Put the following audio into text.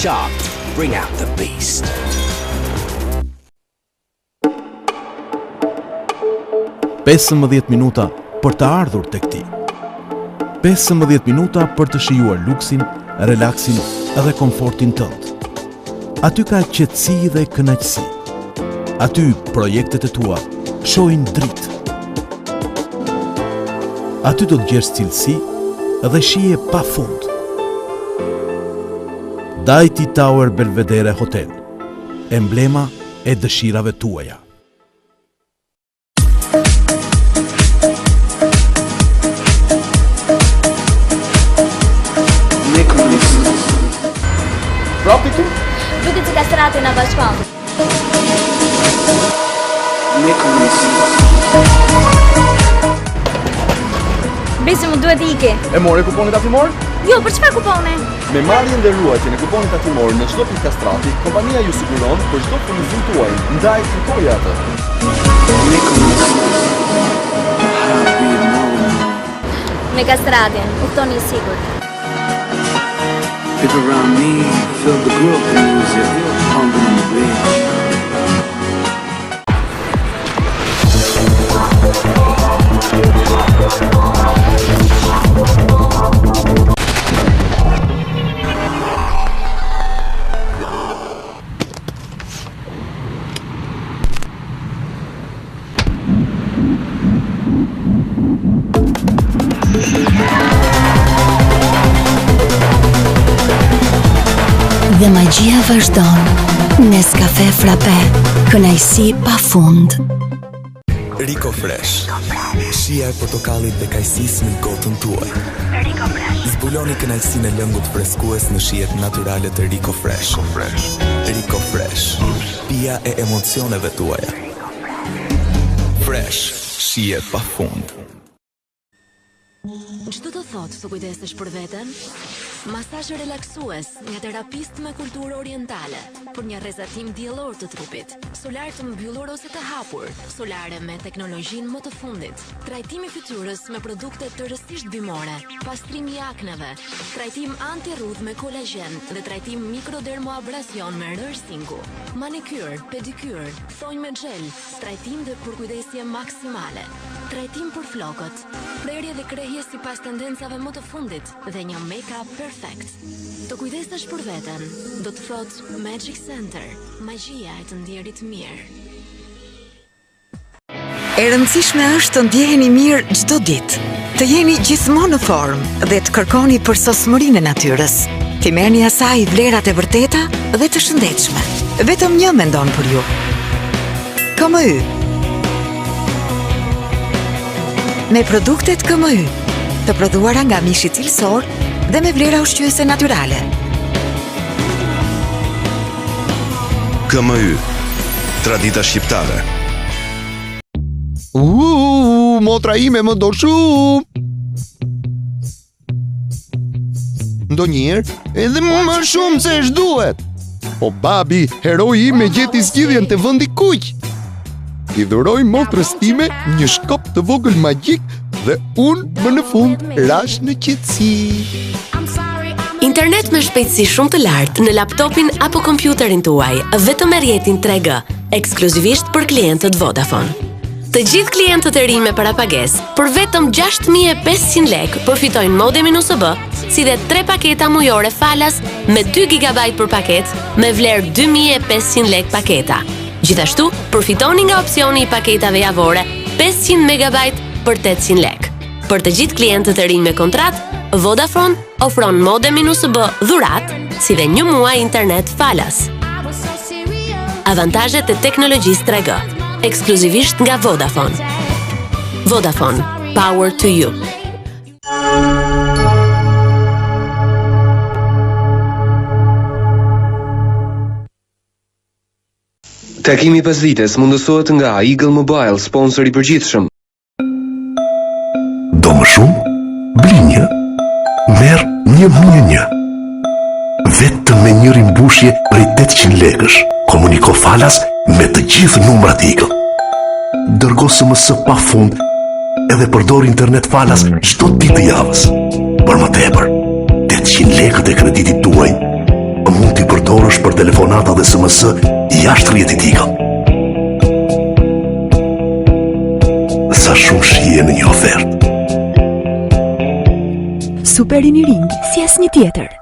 sharp, bring out the beast. $15 minuta për të ardhur tek ti. 15 minuta për të shijuar luksin, relaksin dhe komfortin tënd. Aty ka qetësi dhe kënaqësi. Aty projektet e tua shohin dritë. Aty do të gjesh cilësi dhe shije pafund. Dajti Tower Belvedere Hotel, emblema e dëshirave tuaja. Propri tu? Duket si kastrati na bashkon. Besi më duhet ike. E more kuponin tatimor? Jo, për çfarë kupone? Me marrjen dhe ruajtjen e kuponit tatimor në çdo pikë kastrati, kompania ju siguron për çdo furnizim tuaj. Ndaj fitoje atë. Me kastratin, uftoni i sigurt. People around me feel the group music pumping on the bridge. Dhe magjia vazhdon. Nescafe Frappé, kënaqësi pafund. Rico Fresh. Shija e portokallit dhe kajsisë në gotën tuaj. Rico Fresh. Zbuloni kënaqësinë e lëngut freskues në shijet natyrale të Rico Fresh. Rico Fresh. Pija e emocioneve tuaja. Fresh. Shije pafund. Çdo të thotë të kujdesesh për veten? Masazh relaksues nga terapist me kulturë orientale për një rrezatim diellor të trupit, solar të mbyllur ose të hapur, solare me teknologjinë më të fundit, trajtimi fytyrës me produkte të rësisht bimore, pastrimi i akneve, trajtim anti-rrudh me kolagjen dhe trajtim mikrodermoabrasion me rërsingu, manikyr, pedikyr, thonjë me gel, trajtim dhe përkujdesje maksimale, trajtim për flokët, prerje dhe krehje sipas tendencave më të fundit dhe një make-up perfekt. Të kujdesesh për veten, do të thotë Magic Center, magjia e të ndjerit mirë. E rëndësishme është të ndjeheni mirë çdo ditë, të jeni gjithmonë në formë dhe të kërkoni përsosmërinë e natyrës. T'i merrni asaj vlerat e vërteta dhe të shëndetshme. Vetëm një mendon për ju. KMY. Me produktet KMY, të prodhuara nga mishi cilësor dhe me vlera ushqyese natyrale. KMY, tradita shqiptare. Motra ime më do shumë. Ndonjëherë edhe më shumë se ç'duhet. Po babi, heroi im e gjeti zgjidhjen te vendi kuq. I dhuroj motrës time një shkop të vogël magjik dhe unë më në fund rash në qetësi. Internet me shpejtësi shumë të lartë në laptopin apo kompjuterin tuaj, vetëm me rrjetin 3G, ekskluzivisht për klientët Vodafone. Të gjithë klientët e rinj me parapagesë, për vetëm 6.500 lekë përfitojnë modemin USB, si dhe 3 paketa mujore falas me 2 GB për paketë, me vlerë 2.500 lekë paketa. Gjithashtu, përfitoni nga opsioni i paketave javore 500 MB për 800 lekë. Për të gjithë klientët e rinj me kontratë, Vodafone ofron modemin USB dhurat, si dhe 1 muaj internet falas. Avantazhet e teknologjisë 3G, ekskluzivisht nga Vodafone. Vodafone, power to you. Takimi pas vites mundësohet nga Eagle Mobile, sponsor i përgjithshëm. Do më shumë? Bli një. Merr 1.1. Vetëm me një rimbushje prej 800 lekësh. Komuniko falas me të gjithë numrat Eagle. Dërgo SMS pafund edhe përdor internet falas çdo ditë të javës. Për më tepër, 800 lekët e kreditit tuaj mund t'i përdor përdorësh për telefonata dhe SMS jashtë rrjetit ikëll. Sa shumë shije në një ofertë. Super Ring, si asnjë tjetër.